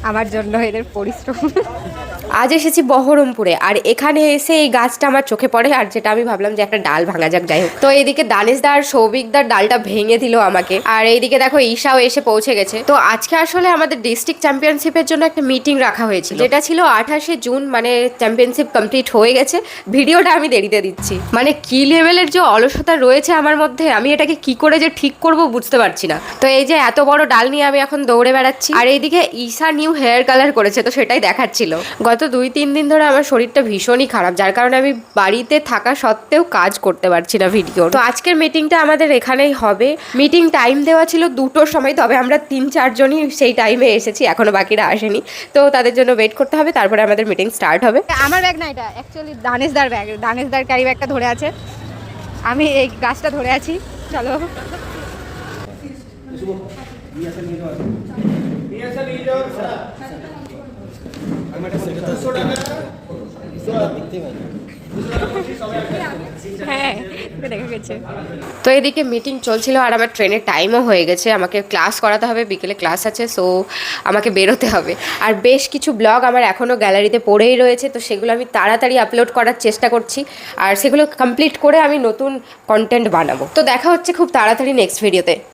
আমার জন্য এদের পরিশ্রম। আজ এসেছি বহরমপুরে, আর এখানে এসে এই গাছটা আমার চোখে পড়ে, আর যেটা আমি ভাবলাম যে একটা ডাল ভাঙা যাক, যাই হোক। তো এইদিকে দানেশদা আর সৌভিকদার ডালটা ভেঙে দিল আমাকে, আর এইদিকে দেখো ঈশাও এসে পৌঁছে গেছে। তো আজকে আসলে আমাদের ডিস্ট্রিক্ট চ্যাম্পিয়নশিপের জন্য একটা মিটিং রাখা হয়েছিল, যেটা ছিল 28শে জুন, মানে চ্যাম্পিয়নশিপ কমপ্লিট হয়ে গেছে। ভিডিওটা আমি দেরিতে দিচ্ছি, মানে কি লেভেলের যে অলসতা রয়েছে আমার মধ্যে, আমি এটাকে কি করে যে ঠিক করব বুঝতে পারছি না। তো এই যে এত বড় ডাল নিয়ে আমি এখন দৌড়ে বেড়াচ্ছি, আর এইদিকে ঈশা নিউ হেয়ার কালার করেছে, তো সেটাই দেখাচ্ছিল। গত 2-3 দিন ধরে আমার শরীরটা ভীষণই খারাপ, যার কারণে আমি বাড়িতে থাকা সত্ত্বেও কাজ করতে পারছি না ভিডিও। তো আজকের মিটিংটা আমাদের এখানেই হবে। মিটিং টাইম দেওয়া ছিল 2টোর সময়, তবে আমরা 3-4 জনই সেই টাইমে এসেছি, এখনো বাকিরা আসেনি। তো তাদের জন্য ওয়েট করতে হবে, তারপরে আমাদের মিটিং স্টার্ট হবে। আমার ব্যাগ না, এটা অ্যাকচুয়ালি দানেশদার ব্যাগ। দানেশদার ক্যারি ব্যাগটা ধরে আছে, আমি এই গাছটা ধরে আছি। চলো। হ্যাঁ, দেখা গেছে। তো এদিকে মিটিং চলছিল, আর আমার ট্রেনের টাইমও হয়ে গেছে, আমাকে ক্লাস করাতে হবে, বিকেলে ক্লাস আছে, সো আমাকে বেরোতে হবে। আর বেশ কিছু ব্লগ আমার এখনও গ্যালারিতে পড়েই রয়েছে, তো সেগুলো আমি তাড়াতাড়ি আপলোড করার চেষ্টা করছি, আর সেগুলো কমপ্লিট করে আমি নতুন কন্টেন্ট বানাবো। তো দেখা হচ্ছে খুব তাড়াতাড়ি নেক্সট ভিডিওতে।